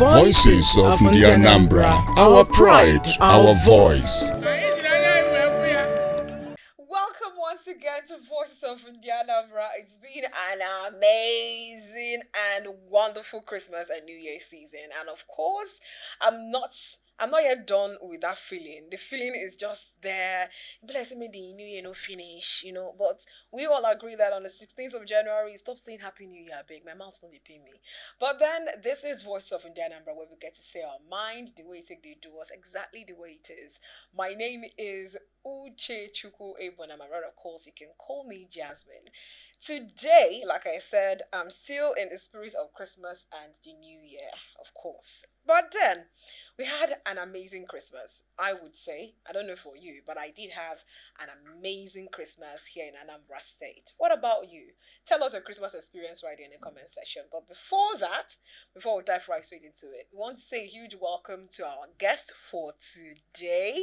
Voices of the Anambra, our pride, our voice. Welcome once again to Voices of Anambra. It's been an amazing and wonderful Christmas and New Year season. And of course, I'm not yet done with that feeling. The feeling is just there. Bless me, the New Year no finish, But we all agree that on the 16th of January, stop saying Happy New Year, big. My mouth's not pay me. But then this is Voice of Anambra, where we get to say our mind the way it take they do us, exactly the way it is. My name is Uche Chuku Ebonamara. Of course, you can call me Jasmine. Today, like I said, I'm still in the spirit of Christmas and the New Year, of course. But then, we had an amazing Christmas, I would say. I don't know for you, but I did have an amazing Christmas here in Anambra State. What about you? Tell us your Christmas experience right in the comment section. But before that, before we dive right straight into it, we want to say a huge welcome to our guest for today.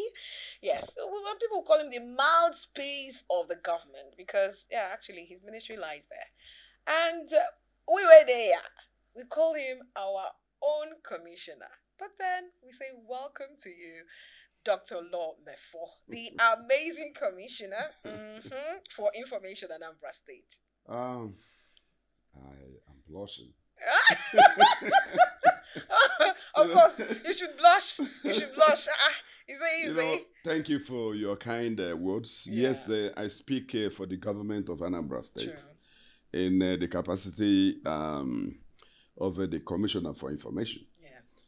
Yes, when people call him the mouthpiece of the government, because, yeah, actually, his ministry lies there. And we were there. We call him our own commissioner. But then we say, welcome to you, Dr. Law Mefor, the amazing commissioner for information in Anambra State. I am blushing. Of course, you should blush. You should blush. Is it easy? Thank you for your kind words. Yeah. Yes, I speak for the government of Anambra State. True. In the capacity of the Commissioner for Information. Yes.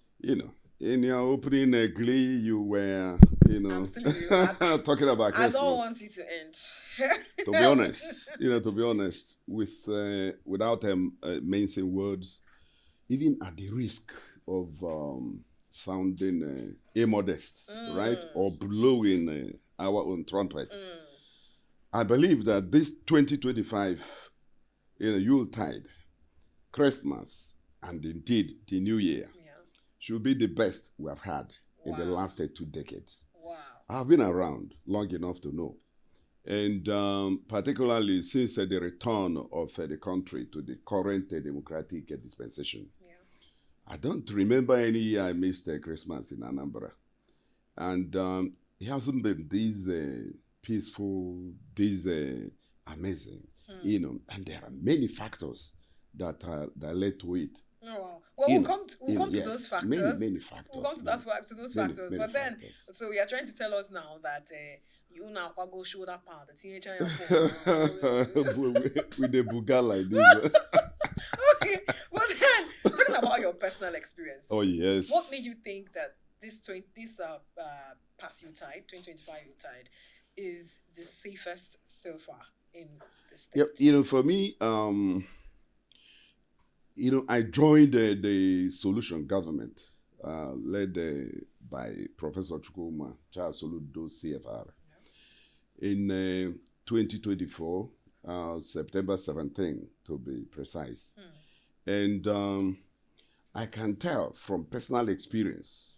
In your opening glee, you were, I'm still talking about Christmas. I don't want it to end. To be honest, without mincing words, even at the risk of sounding immodest, right, or blowing our own trumpet, I believe that this 2025, Yuletide, Christmas, and indeed the New Year should be the best we have had in the last 2 decades. Wow. I've been around long enough to know. And particularly since the return of the country to the current democratic dispensation. Yeah. I don't remember any year I missed Christmas in Anambra. And it hasn't been this peaceful, this amazing, and there are many factors that led to it. Oh, wow. Well, we'll come to those factors. Many factors. We'll come to those factors. But then, so you are trying to tell us now that you now go shoulder pound the teenager with the buga like this. Okay, but then talking about your personal experience. Oh yes. What made you think that this past Yuletide, 2025 Yuletide, is the safest so far in the state? Yeah, for me, I joined the Solution government led by Professor Chukwuma Charles Soludo CFR in 2024, September 17, to be precise. And I can tell from personal experience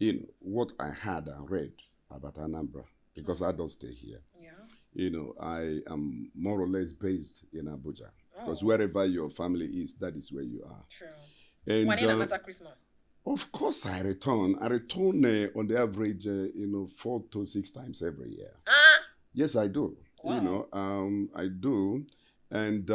in what I had and read about Anambra, because I don't stay here. Yeah. I am more or less based in Abuja. Because wherever your family is, that is where you are. True. And When in matter Christmas? Of course, I return. I return on the average, 4 to 6 times every year. Yes, I do. Wow. I do. And,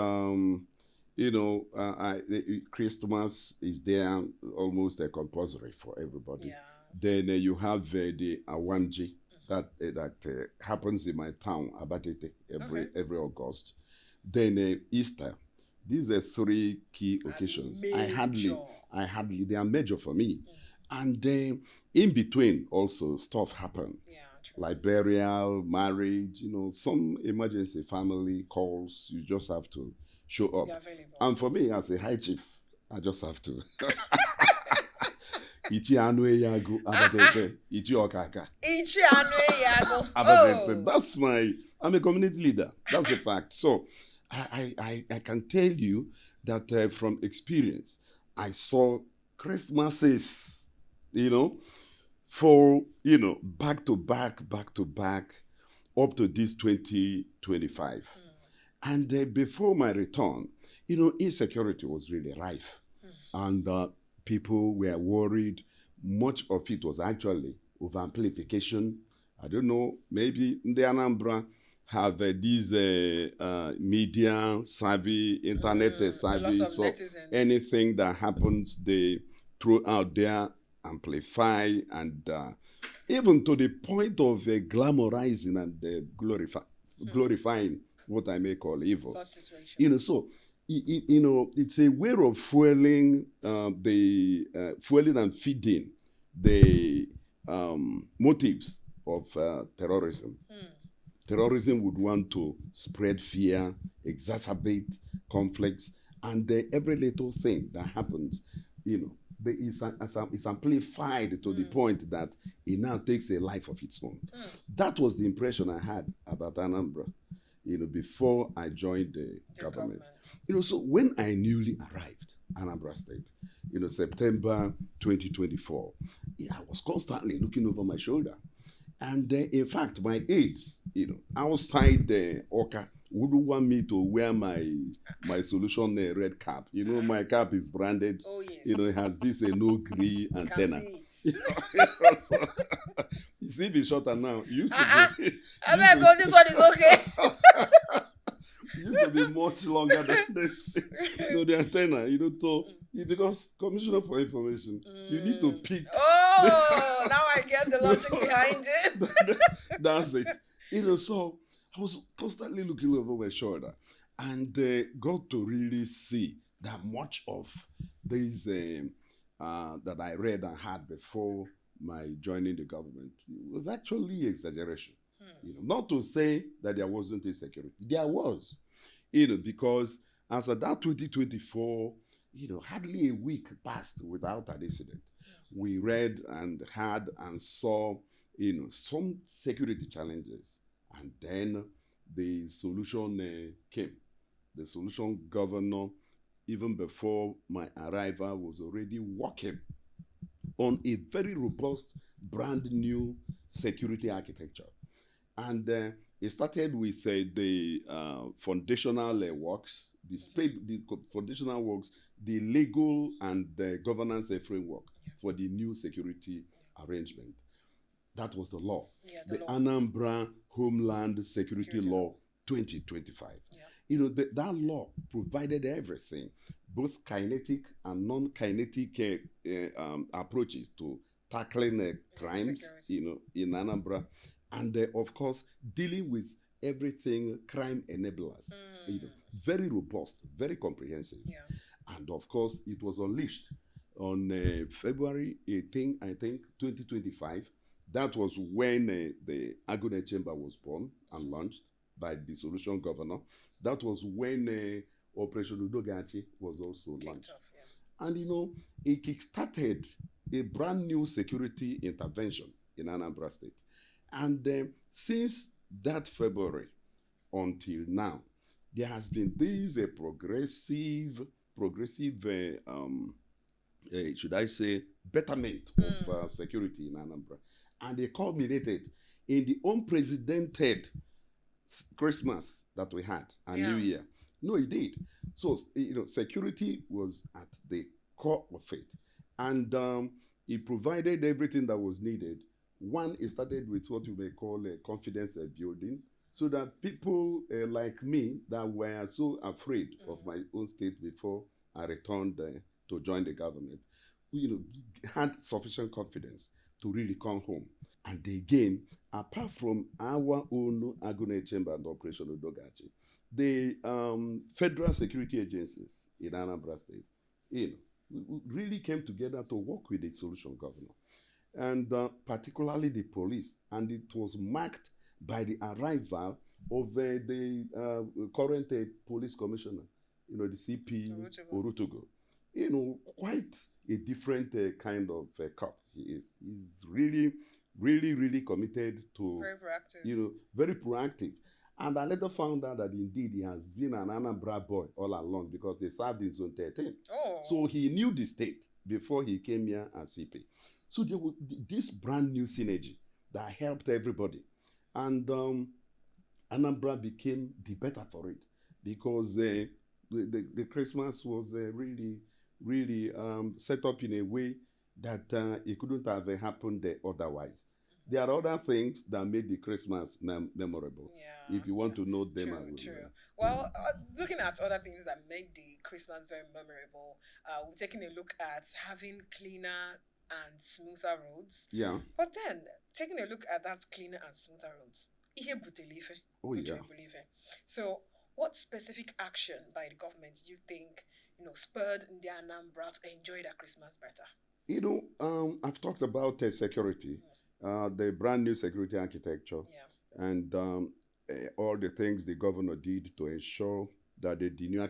Christmas is there almost compulsory for everybody. Yeah. Then you have the Awanji that happens in my town, Abatete, every August. Then Easter. These are 3 key occasions. I hardly, they are major for me. And in between also stuff happen. Yeah, true. Like burial, marriage, some emergency family calls. You just have to show up. You're available. And for me as a high chief, I just have to. Ichi anu eyago abadete, ichi okaka. Ichi anu eyago. I'm a community leader. That's a fact. So I can tell you that from experience, I saw Christmases, for, back to back, up to this 2025. And before my return, insecurity was really rife. And people were worried. Much of it was actually over amplification. I don't know, maybe the Anambra have these media savvy, internet savvy, of so netizens. anything that happens, they throw out there, amplify, and even to the point of glamorizing and glorifying what I may call evil. Such situation. You know, so you know, it's a way of fueling fueling and feeding the motives of terrorism. Terrorism would want to spread fear, exacerbate conflicts, and every little thing that happens, you know, it's amplified to the point that it now takes a life of its own. That was the impression I had about Anambra, you know, before I joined the government. You know, so when I newly arrived Anambra State, you know, September 2024, I was constantly looking over my shoulder. And in fact, my aides, you know, outside the Oka, wouldn't want me to wear my solution red cap. You know, my cap is branded. Oh, yes. You know, it has this no green antenna. You So, you see, be shorter now. It used to be. I better go. This one is okay. It used to be much longer than this. You know, the antenna. You know, because Commissioner for Information, you need to pick. Oh, now I get the logic behind it. That's it. You know, so I was constantly looking over my shoulder and got to really see that much of these that I read and had before my joining the government was actually exaggeration. You know, not to say that there wasn't insecurity. There was, you know, because as of that 2024, you know, hardly a week passed without an incident. We read and heard and saw, you know, some security challenges. And then the solution came. The solution governor, even before my arrival, was already working on a very robust, brand new security architecture. And it started with the foundational works, the foundational works, the legal and the governance framework for the new security arrangement. That was the law. The law. Anambra Homeland Security Law 2025. You know, that law provided everything, both kinetic and non-kinetic approaches to tackling crimes, you know, in Anambra. And of course, dealing with everything crime enablers. You know, very robust, very comprehensive. And of course, it was unleashed on February 18, I think, 2025. That was when the Agone Chamber was born and launched by the solution governor. That was when Operation Udogachi was also launched. And, you know, it kickstarted a brand new security intervention in Anambra State. And since that February until now, there has been this progressive, should I say, betterment of security in Anambra. And it culminated in the unprecedented Christmas that we had and New Year. No, it did. So, you know, security was at the core of it. And it provided everything that was needed. One, it started with what you may call a confidence building, so that people like me that were so afraid of my own state before I returned to join the government, you know, had sufficient confidence to really come home. And again, apart from our own Agone Chamber and Operation Udogachi, the federal security agencies in Anambra State, you know, really came together to work with the solution governor. And particularly the police. And it was marked by the arrival of the current police commissioner, you know, the CP Orutogo. You know, quite a different kind of cop he is. He's really committed to, very proactive. You know, very proactive. And I later found out that indeed he has been an Anambra boy all along because he served in Zone 13. Oh. So he knew the state before he came here as CP. So there was this brand new synergy that helped everybody. And Anambra became the better for it because the Christmas was really really set up in a way that it couldn't have happened otherwise. There are other things that made the Christmas memorable. Yeah, If you want to know them, I true, will. true. Well, looking at other things that made the Christmas very memorable, we're taking a look at having cleaner and smoother roads. Yeah. But then, taking a look at that cleaner and smoother roads, ihe buteli ife, Oh, which yeah. we believe in. So, what specific action by the government do you think, spurred the Anambra to enjoy their Christmas better? I've talked about security, the brand new security architecture, Yeah. and all the things the governor did to ensure that the new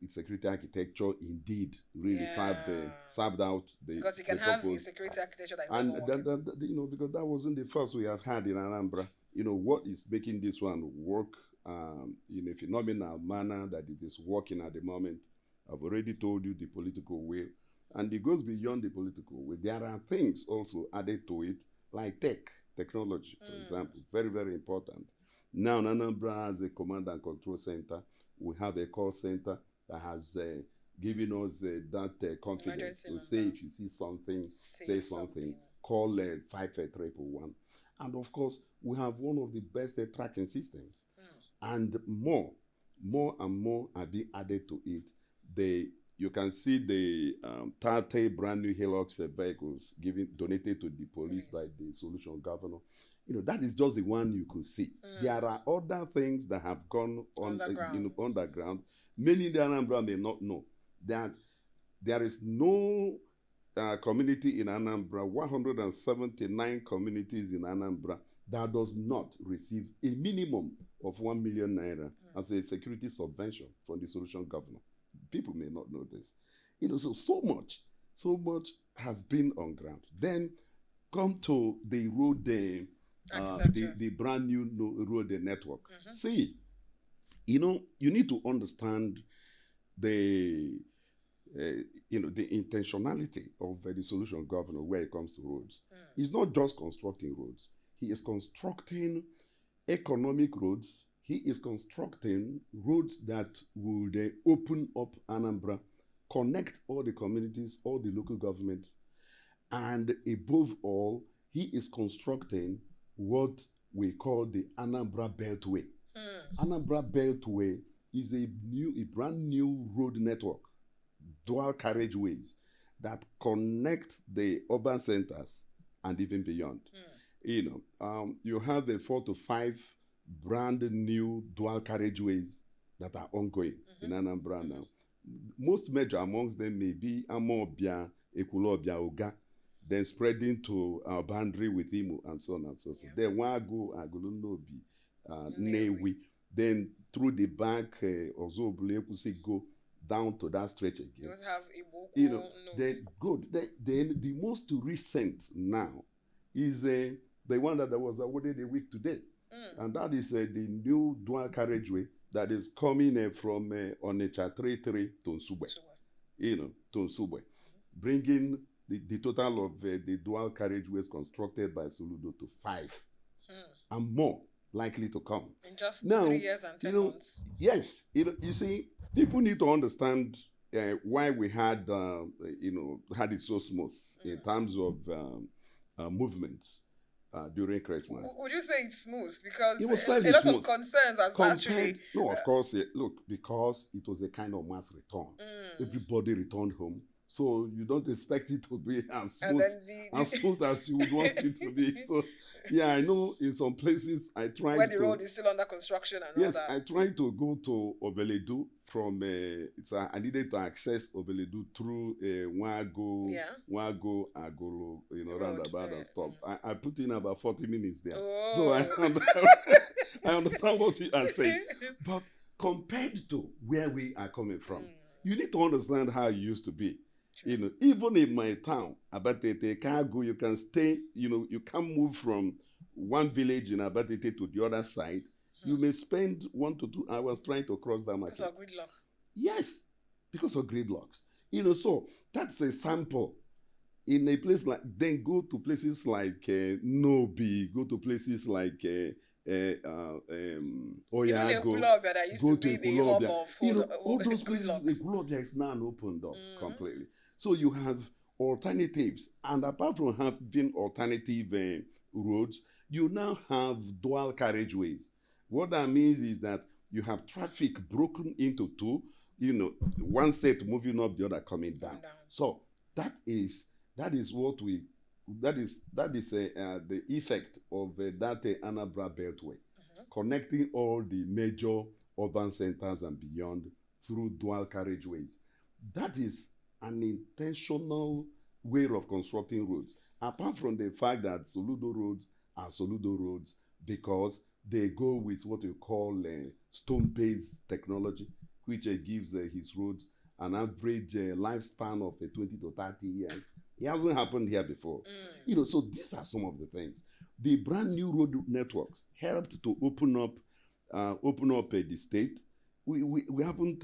security architecture indeed really served out the because you can the have a purpose. security architecture that is And not even working. because that wasn't the first we have had in Anambra. What is making this one work in a phenomenal manner that it is working at the moment? I've already told you the political will, and it goes beyond the political will. There are things also added to it, like technology, for example, very, very important. Now, Anambra has a command and control center. We have a call center that has given us that confidence Emergency to say number. if you see something, Say say something, something. call 531. And of course, we have one of the best tracking systems. And more and more are being added to it. You can see the 30 brand new Hilux vehicles donated to the police by the solution governor. That is just the one you could see. There are other things that have gone on underground. Many in the Anambra may not know that there is no community in Anambra, 179 communities in Anambra, that does not receive a minimum of 1 million naira as a security subvention from the solution governor. People may not know this. So much has been on ground. Then come to the road, the brand new road network. See, you need to understand the intentionality of the solution governor where it comes to roads. He's not just constructing roads. He is constructing economic roads. He is constructing roads that would open up Anambra, connect all the communities, all the local governments, and above all, he is constructing what we call the Anambra Beltway. Anambra Beltway is a brand new road network, dual carriageways that connect the urban centers and even beyond. You have 4 to 5 brand new dual carriageways that are ongoing in Anambra now. Most major amongst them may be Amobia, Ekulobia, Oga, then spreading to our boundary with Imo and so on and so forth. Then Wago, Agulunobi, Newi, then through the back, Ozobule, go down to that stretch again. You also have Iboku, then good. Then the most recent now is the one that was awarded a week today. And that is the new dual carriageway that is coming from Onitsha 33 to Nsugbe. To Nsugbe. Bringing the total of the dual carriageways constructed by Soludo to 5. And more likely to come. In just 3 years and 10 months. Yes. You see, people need to understand why we had it so smooth in terms of movements during Christmas. Would you say it's smooth? Because it was a fairly lot smooth. of concerns as actually. No, of course. Because it was a kind of mass return. Everybody returned home. So you don't expect it to be as smooth as you would want it to be. So yeah, I know in some places I tried where the road is still under construction and all that. Yes, I tried to go to Obeledu from I needed to access Obeledu through Wago, Agolo, roundabout and stuff. I put in about 40 minutes there. Oh. So I understand what you are saying. But compared to where we are coming from, you need to understand how it used to be. Even in my town, Abatete, Cargo, you can stay, you can move from one village in Abatete to the other side. You may spend 1 to 2 hours trying to cross that market. Because of gridlock. Yes, because of gridlocks. So that's a sample. In a place like, then go to places like Nobi, go to places like Even Oyago, Ekulobia that used go to be to the hub Ekulobia. of You know, all those green places, locks. Ekulobia is now opened up completely. So you have alternatives. And apart from having alternative roads, you now have dual carriageways. What that means is that you have traffic broken into two, you know, one set moving up, the other coming down. So that is what we that is the effect of that Anambra Beltway, connecting all the major urban centers and beyond through dual carriageways. That is an intentional way of constructing roads. Apart from the fact that Soludo roads are Soludo roads because they go with what we call stone-based technology, which gives his roads an average lifespan of 20 to 30 years. It hasn't happened here before. You know, so these are some of the things. The brand new road networks helped to open up the state. We haven't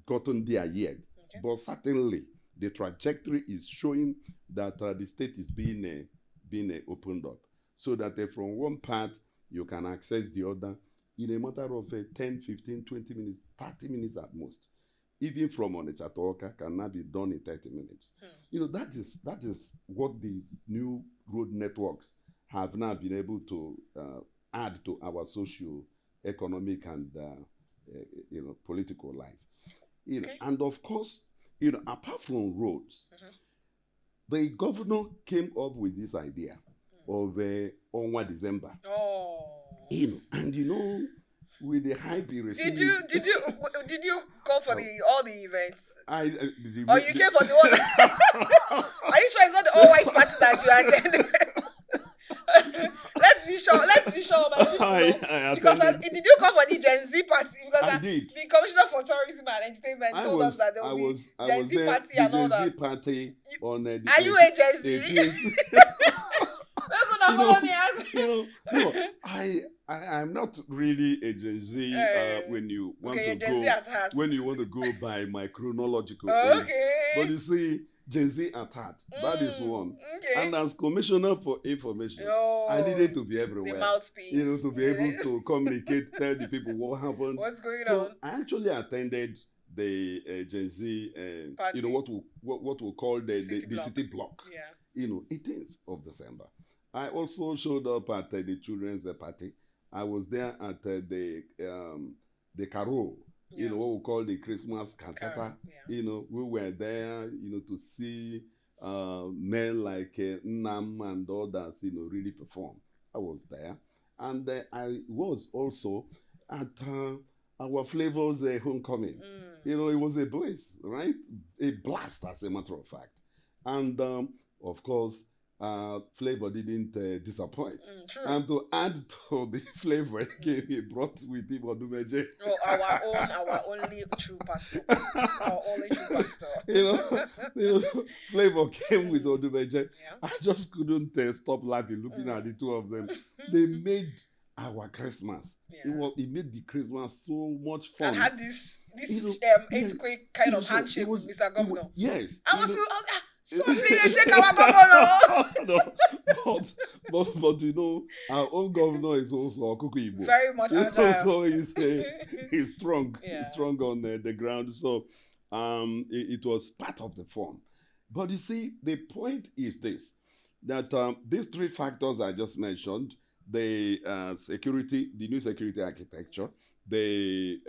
gotten there yet, but certainly the trajectory is showing that the state is being opened up, so that from one part you can access the other in a matter of 10, 15, 20 minutes, 30 minutes at most. Even from Onitsha to Awka can now be done in 30 minutes. You know, that is what the new road networks have now been able to add to our socio-economic and political life. You know, and of course, you know, apart from roads, the governor came up with this idea of Onwa December. You know, and you know, with the hype he received. Did you come for all the events? Or you came for the one? Are you sure it's not the all white party that you attended? Let's be sure, my people. Because did you come for the Gen Z party? Because I did. The Commissioner for Tourism and Entertainment told us that there will be Gen Z party and all that. Gen Z party on the Are you a Gen Z? No, I'm not really a Gen Z when you want to go by my chronological age. But you see, Gen Z at heart. That is one. And as Commissioner for Information, I needed to be everywhere. The mouthpiece. You know, to be able to communicate, tell the people what happened. What's going on? So I actually attended the Gen Z, you know, what we call the city block. Yeah. You know, 18th of December. I also showed up at the children's party. I was there at the Carol, you know, what we call the Christmas cantata. You know, we were there, you know, to see men like Nnam and others, you know, really perform. I was there. And I was also at our Flavors homecoming. You know, it was a blaze, right? A blast, as a matter of fact. And of course, Flavor didn't disappoint. True. And to add to the flavor again, he brought with him Odumeje. Our only true pastor. Our only true pastor. you know, Flavor came with Odumeje. Yeah. I just couldn't stop laughing looking at the two of them. They made our Christmas. Yeah. It made the Christmas so much fun. And had this earthquake kind of handshake with Mr. Governor. Yes. I was softly shake our governor. But you know, our own governor is also Okuku Igbo. Very much agile. So he's strong. Yeah. He's strong on the ground. So it was part of the fun. But you see, the point is this, that these three factors I just mentioned, the security, the new security architecture, the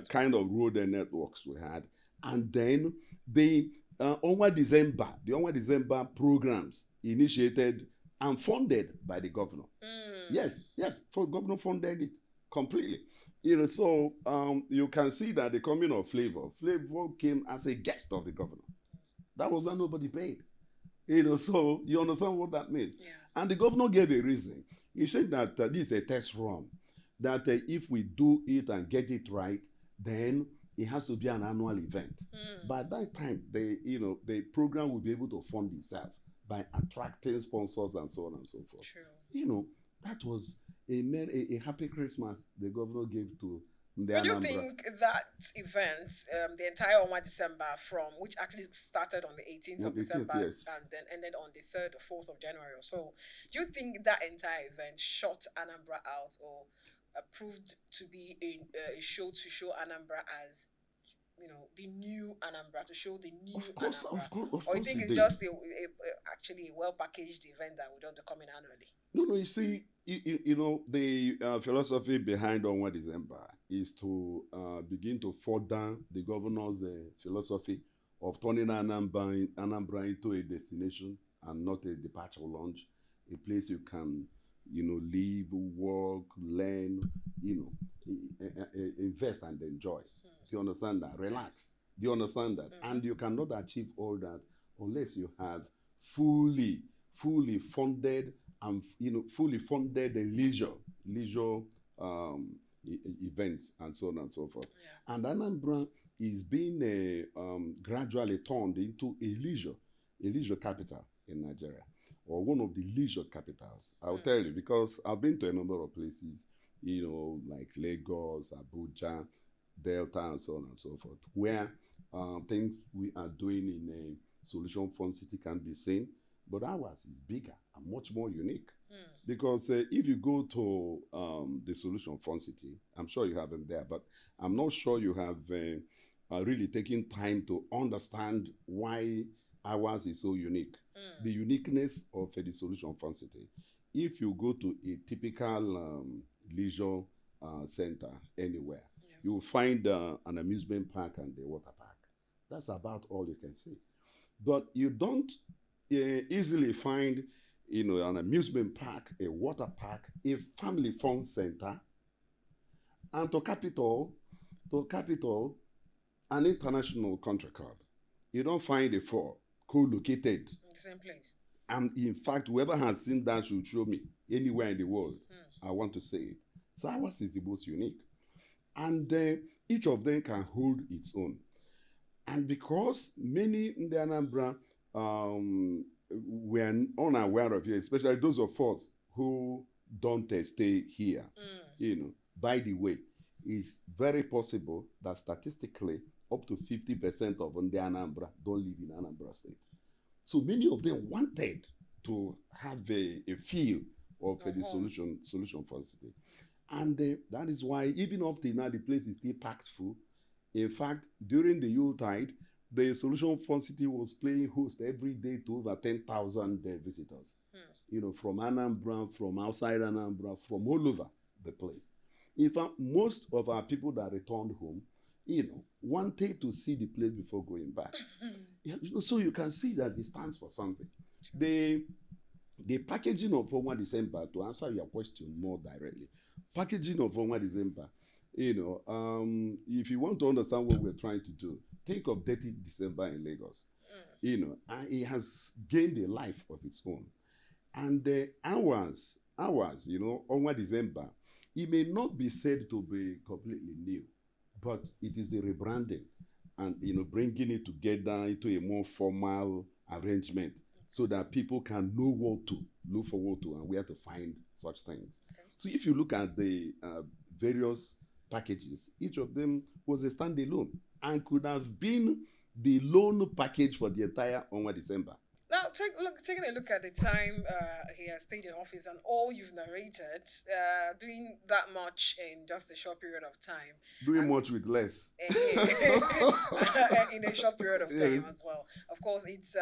kind of road and networks we had, and then the Onwa December programs initiated and funded by the governor. Yes, governor funded it completely. You know, so you can see that the coming of Flavor came as a guest of the governor. That was not nobody paid. You know, so you understand what that means. Yeah. And the governor gave a reason. He said that this is a test run. That if we do it and get it right, then it has to be an annual event. By that time, the program will be able to fund itself by attracting sponsors and so on and so forth. True. You know, that was a happy Christmas the governor gave to in the Would you Anambra. think that event, the entire 1 December which actually started on the 18th On of 18th, December yes. and then ended on the 3rd or 4th of January or so, do you think that entire event shot Anambra out or proved to be a show to show Anambra as, the new Anambra, to show the new Of course, Anambra? of course, of Or you course think it it's did. just actually a well-packaged event that would just be coming annually? No, you see, the philosophy behind on 1 December is to begin to further the governor's philosophy of turning Anambra into a destination and not a departure lounge, a place you can, live, work, learn, invest and enjoy. Do you understand that? Relax. Do you understand that? And you cannot achieve all that unless you have fully funded and fully funded leisure events and so on and so forth. Yeah. And Anambra is being gradually turned into a leisure capital in Nigeria, or one of the leisure capitals. I'll tell you, because I've been to a number of places, like Lagos, Abuja, Delta, and so on and so forth, where things we are doing in a Solution Fund City can be seen, but ours is bigger and much more unique. Because if you go to the Solution Fund City, I'm sure you have them there, but I'm not sure you have really taken time to understand why ours is so unique. The uniqueness of the Solution Fund City. If you go to a typical leisure center anywhere, you will find an amusement park and a water park. That's about all you can see. But you don't easily find, an amusement park, a water park, a family fun center, and to capital, an international country club. You don't find the four co-located. In the same place. And in fact, whoever has seen that should show me anywhere in the world. I want to say it. So ours is the most unique. And each of them can hold its own. And because many in the Anambra were unaware of it, especially those of us who don't stay here, by the way, it's very possible that statistically up to 50% of the Anambra don't live in Anambra State. So many of them wanted to have a feel of the solution for the city. And that is why even up till now, the place is still packed full. In fact, during the Yuletide, the Solution Fund City was playing host every day to over 10,000 visitors. From Anambra, from outside Anambra, from all over the place. In fact, most of our people that returned home, wanted to see the place before going back. So you can see that it stands for something. The packaging of 1 December, to answer your question more directly, packaging of 1 December, if you want to understand what we're trying to do, think of Dirty December in Lagos. And it has gained a life of its own. And ours, on 1 December, it may not be said to be completely new, but it is the rebranding and, bringing it together into a more formal arrangement so that people can know what to look forward to and where to find such things. Okay. So if you look at the various packages, each of them was a standalone and could have been the loan package for the entire 1 December. Now, taking a look at the time he has stayed in office and all you've narrated, doing that much in just a short period of time. Doing much with less. In a short period of time as well. Of course, it's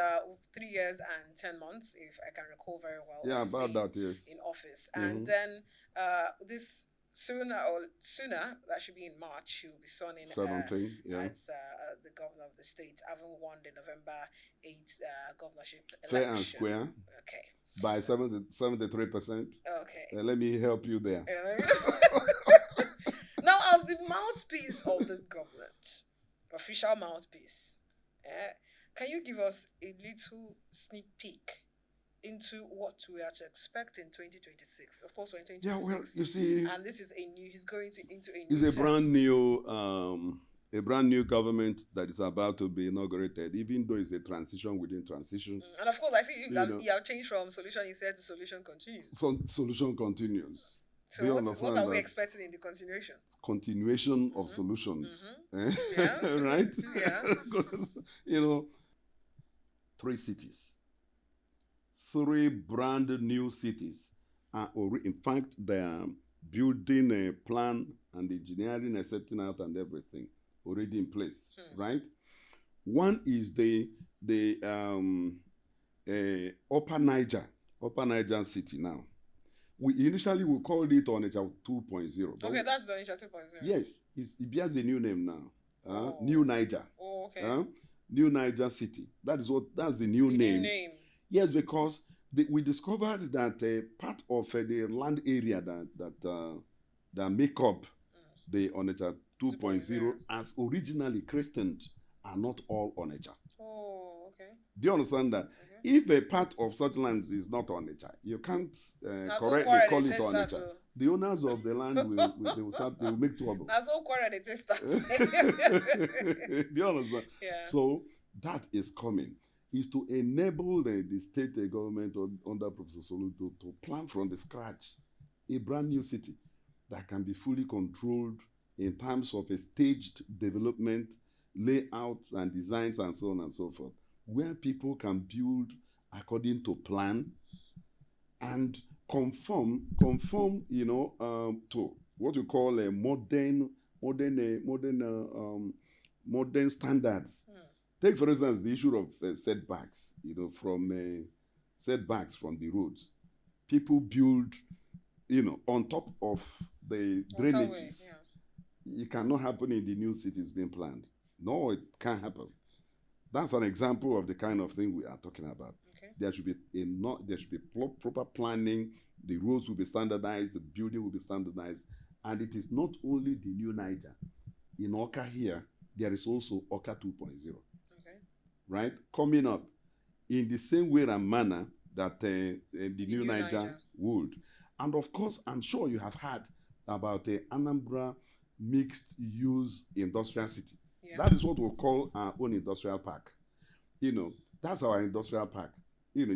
3 years and 10 months, if I can recall very well. Yeah, about that, yes. In office. And then this sooner, that should be in March, he'll be sworn in 17, as the governor of the state, having won the November 8th governorship election. Fair and square. Okay. By 73%. Okay. Let me help you there. Now, as the mouthpiece of this government, official mouthpiece, can you give us a little sneak peek into what we are to expect in 2026? Of course, we're in 2026. Yeah, well, you see, and this is he's going into a new it's a brand new government that is about to be inaugurated, even though it's a transition within transition. And of course, I see you have changed from solution instead to solution continues. So solution continues. So Do you what understand are we that? expecting in the continuation? Continuation of solutions. Yeah. Right? Yeah. You know, 3 cities, 3 brand new cities. In fact, they are building a plan and engineering and setting out and everything already in place, right? One is the Upper Niger city now. We initially we called it Onitsha 2.0. Okay, that's the Onitsha 2.0. Yes, it bears a new name now. Oh. New Niger. Oh, okay. New Niger City. That's the new The name. new name. Yes, because we discovered that part of the land area that make up the Onitsha 2.0 as originally christened are not all Onitsha. Oh, okay. Do you understand that? If a part of such lands is not Onitsha, you can't correctly call it Onitsha. The owners of the land they will make trouble. That's all quarrel they taste that. Do you understand? Yeah. So that is coming. Is to enable the state government under Professor Soludo to plan from the scratch a brand new city that can be fully controlled in terms of a staged development, layouts and designs and so on and so forth, where people can build according to plan and conform, to what you call a modern standards. Take, for instance, the issue of setbacks, from setbacks from the roads. People build, on top of the drainages. It cannot happen in the new cities being planned. No, it can't happen. That's an example of the kind of thing we are talking about. Okay. There should be proper planning. The roads will be standardized. The building will be standardized. And it is not only the new Niger. In Oka here, there is also Oka 2.0. Okay. Right? Coming up in the same way and manner that the new Niger would. And of course, I'm sure you have heard about the Anambra mixed use industrial city. Yeah. That is what we'll call our own industrial park. That's our industrial park.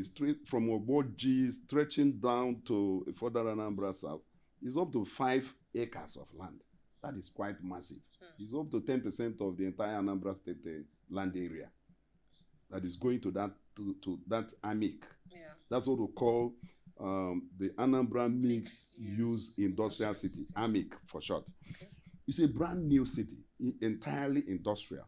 Straight from Oboji, stretching down to further Anambra South. It's up to 5 acres of land. That is quite massive. It's up to 10% of the entire Anambra State land area. That is going to that AMIC. Yeah. That's what we call the Anambra Mixed Use Industrial City, AMIC for short. Okay. It's a brand new city, entirely industrial.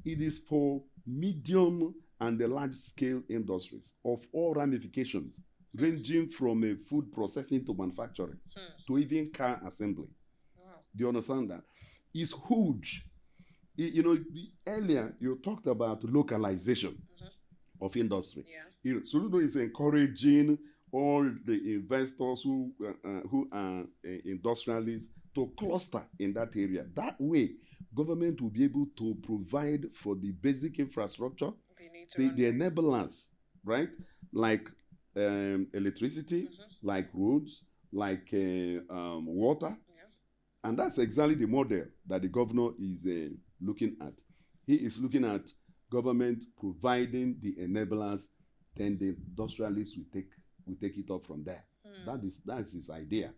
It is for medium and the large-scale industries of all ramifications, ranging from food processing to manufacturing, to even car assembly. Wow. Do you understand that? It's huge. Earlier you talked about localization of industry. Yeah. Soludo is encouraging all the investors who are industrialists to cluster in that area. That way, government will be able to provide for the basic infrastructure, the enablers, right? Like electricity, like roads, like water. Yeah. And that's exactly the model that the governor is looking at. He is looking at government providing the enablers, then the industrialists will take it up from there. That's his idea.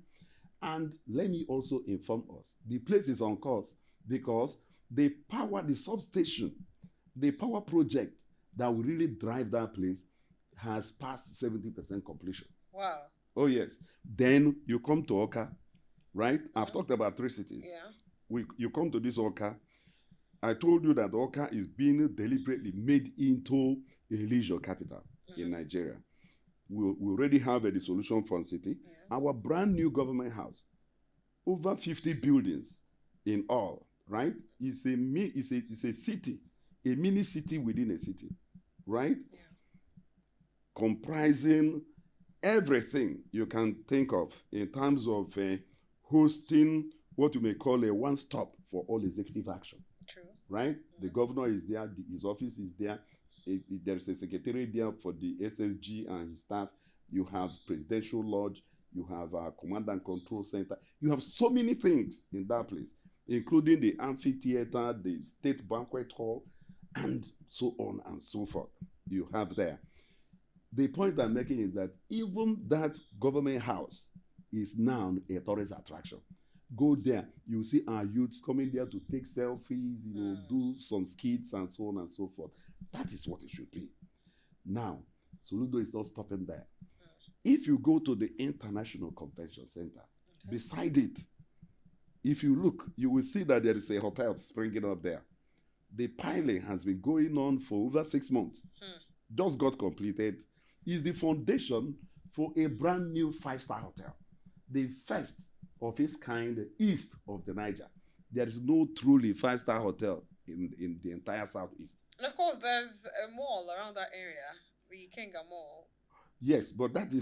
And let me also inform us, the place is on course because the substation, the power project that will really drive that place has passed 70% completion. Wow. Oh, yes. Then you come to Oka, right? I've talked about 3 cities. Yeah. You come to this Oka. I told you that Oka is being deliberately made into a leisure capital in Nigeria. We already have a solution fund city. Yeah. Our brand new government house, over 50 buildings in all, right? It's a city, a mini city within a city, right? Yeah. Comprising everything you can think of in terms of hosting what you may call a one-stop for all executive action. True. Right? Mm-hmm. The governor is there, his office is there. There's a secretary there for the SSG and his staff. You have presidential lodge. You have a command and control center. You have so many things in that place, including the amphitheater, the state banquet hall, and so on and so forth. You have there. The point I'm making is that even that government house is now a tourist attraction. Go there, you see our youths coming there to take selfies, do some skits and so on and so forth. That is what it should be. Now, Soludo is not stopping there. If you go to the International Convention Center, beside it, if you look, you will see that there is a hotel springing up there. The piling has been going on for over 6 months. Just got completed. Is the foundation for a brand new 5-star hotel. The first of its kind east of the Niger. There is no truly 5-star hotel in the entire southeast. And of course, there's a mall around that area, the Kenga Mall. Yes, but that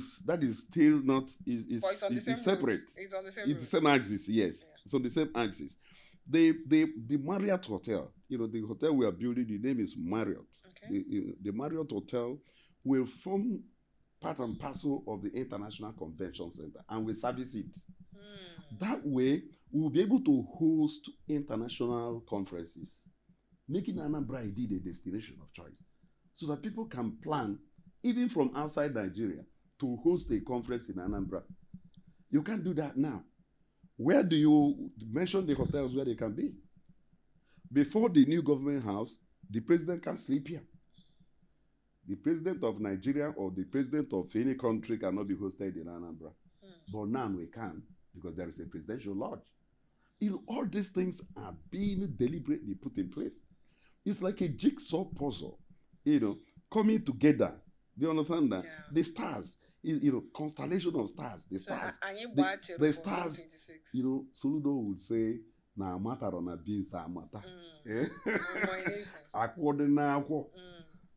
is still not It's on the same separate. route. It's on the same route. It's the same axis, yes. Yeah. It's on the same axis. The Marriott Hotel, the hotel we are building, the name is Marriott. Okay. The Marriott Hotel will form part and parcel of the International Convention Center and we service it. That way, we'll be able to host international conferences, making Anambra indeed a destination of choice, so that people can plan, even from outside Nigeria, to host a conference in Anambra. You can't do that now. Where do you mention the hotels where they can be? Before the new government house, the president can sleep here. The president of Nigeria or the president of any country cannot be hosted in Anambra. But now we can, because there is a presidential lodge. All these things are being deliberately put in place. It's like a jigsaw puzzle, coming together. Do you understand that? Yeah. The stars, constellation of stars, the stars. The stars, Soludo would say, na matter on a beans are matter. According now,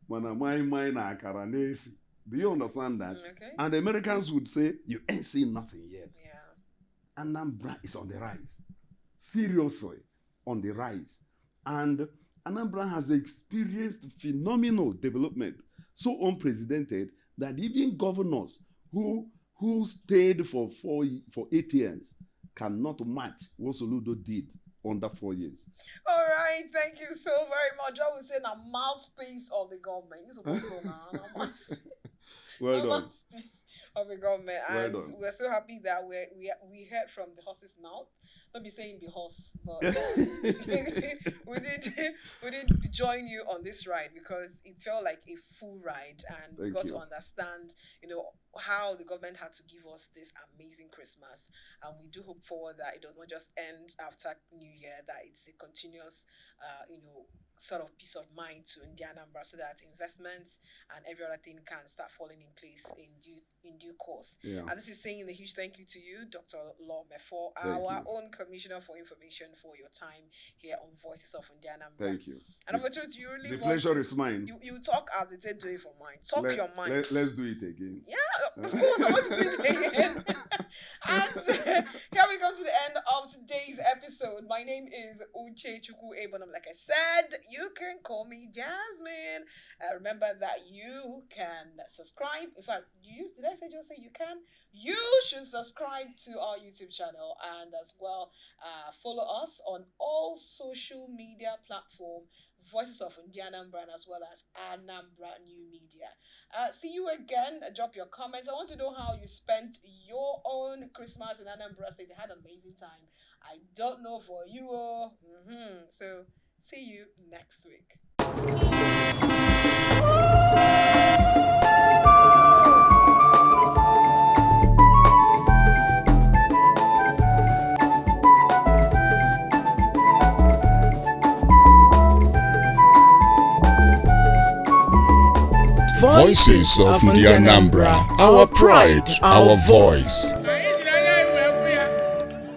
mana my na akaranesi. Do you understand that? Okay. And the Americans would say, you ain't seen nothing yet. Yeah. Anambra is on the rise. Seriously, on the rise. And Anambra has experienced phenomenal development, so unprecedented that even governors who stayed for 8 years cannot match what Soludo did under 4 years. All right, thank you so very much. I would say a mouthpiece of the government. You're supposed to know well done. Of the government, and well we're so happy that we heard from the horse's mouth. Not be saying the horse, but we did join you on this ride because it felt like a full ride, and we got to understand, how the government had to give us this amazing Christmas, and we do hope forward that it does not just end after New Year, that it's a continuous, sort of peace of mind to Anambra, so that investments and every other thing can start falling in place in due course. Yeah. And this is saying a huge thank you to you, Dr. Law Mefor, our own Commissioner for Information, for your time here on Voices of Anambra. Thank you. And of course, you really the pleasure is mine. You talk as they do it for mine. Talk your mind. Let's do it again. Yeah, of course, I want to do it again. And here we come to the end of today's episode. My name is Uche Chukwu Ebonam. Like I said, you can call me Jasmine. Remember that you can subscribe. In fact, did I just say you can? You should subscribe to our YouTube channel, and as well follow us on all social media platforms, Voices of Anambra, as well as Anambra New Media. See you again. Drop your comments. I want to know how you spent your own Christmas in Anambra State. I had an amazing time. I don't know for you all. So see you next week. Voices of Anambra, our pride, our voice.